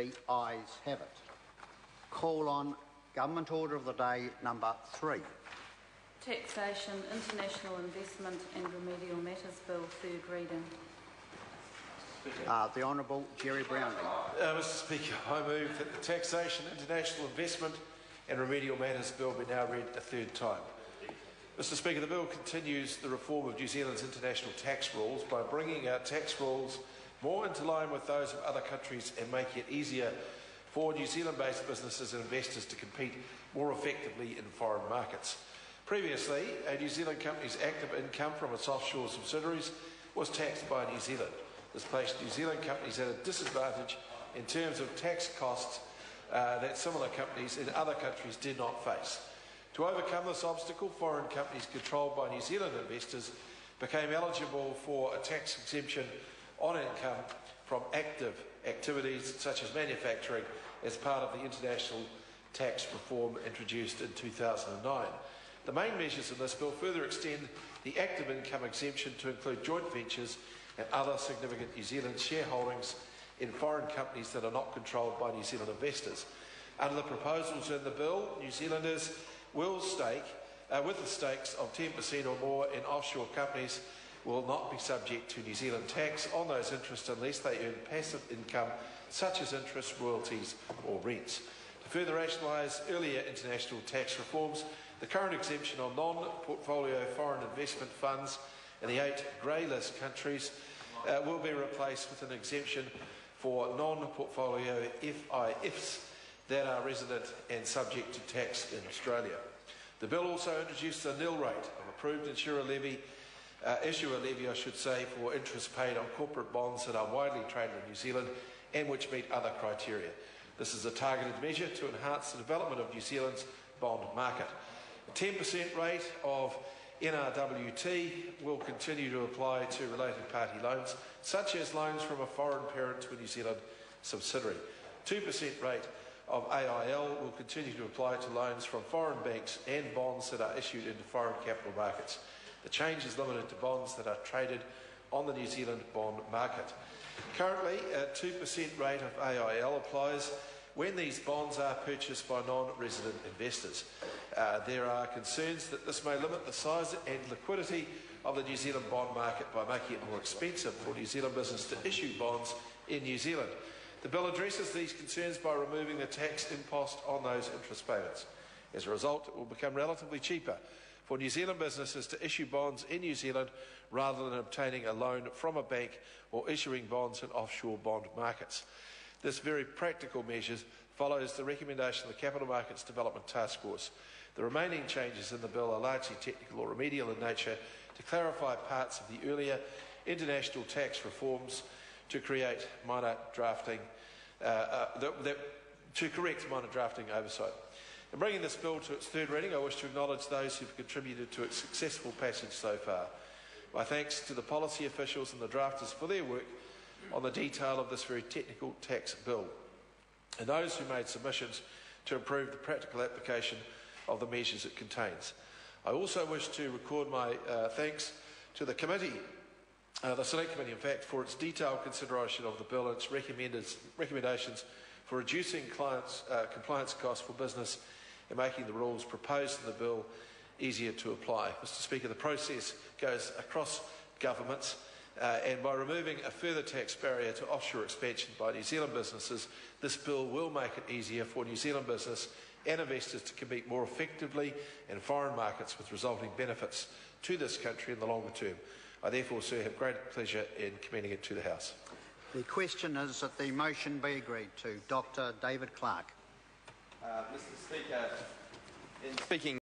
The ayes have it. Call on Government Order of the Day number 3. Taxation, International Investment and Remedial Matters Bill, third reading. The Honourable Jerry Browning. Mr Speaker, I move that the Taxation, International Investment and Remedial Matters Bill be now read a third time. Mr Speaker, the bill continues the reform of New Zealand's international tax rules by bringing our tax rules more into line with those of other countries and making it easier for New Zealand-based businesses and investors to compete more effectively in foreign markets. Previously, a New Zealand company's active income from its offshore subsidiaries was taxed by New Zealand. This placed New Zealand companies at a disadvantage in terms of tax costs that similar companies in other countries did not face. To overcome this obstacle, foreign companies controlled by New Zealand investors became eligible for a tax exemption on income from active activities such as manufacturing as part of the international tax reform introduced in 2009. The main measures in this bill further extend the active income exemption to include joint ventures and other significant New Zealand shareholdings in foreign companies that are not controlled by New Zealand investors. Under the proposals in the bill, New Zealanders will stake, with the stakes of 10% or more in offshore companies, will not be subject to New Zealand tax on those interests unless they earn passive income such as interest, royalties or rents. To further rationalise earlier international tax reforms, the current exemption on non-portfolio foreign investment funds in the 8 grey list countries will be replaced with an exemption for non-portfolio FIFs that are resident and subject to tax in Australia. The bill also introduced a nil rate of approved issuer levy for interest paid on corporate bonds that are widely traded in New Zealand and which meet other criteria. This is a targeted measure to enhance the development of New Zealand's bond market. A 10% rate of NRWT will continue to apply to related party loans, such as loans from a foreign parent to a New Zealand subsidiary. 2% rate of AIL will continue to apply to loans from foreign banks and bonds that are issued into foreign capital markets. The change is limited to bonds that are traded on the New Zealand bond market. Currently, a 2% rate of AIL applies when these bonds are purchased by non-resident investors. There are concerns that this may limit the size and liquidity of the New Zealand bond market by making it more expensive for New Zealand business to issue bonds in New Zealand. The bill addresses these concerns by removing the tax impost on those interest payments. As a result, it will become relatively cheaper for New Zealand businesses to issue bonds in New Zealand rather than obtaining a loan from a bank or issuing bonds in offshore bond markets. This very practical measure follows the recommendation of the Capital Markets Development Task Force. The remaining changes in the bill are largely technical or remedial in nature to clarify parts of the earlier international tax reforms to create minor drafting, to correct minor drafting oversight. In bringing this bill to its third reading, I wish to acknowledge those who have contributed to its successful passage so far. My thanks to the policy officials and the drafters for their work on the detail of this very technical tax bill, and those who made submissions to improve the practical application of the measures it contains. I also wish to record my thanks to the committee, the Select Committee in fact, for its detailed consideration of the bill and its recommendations for reducing compliance costs for business and making the rules proposed in the bill easier to apply. Mr Speaker, the process goes across governments and by removing a further tax barrier to offshore expansion by New Zealand businesses, this bill will make it easier for New Zealand business and investors to compete more effectively in foreign markets with resulting benefits to this country in the longer term. I therefore, sir, have great pleasure in commending it to the House. The question is that the motion be agreed to. Dr. David Clark. Mr Speaker, in speaking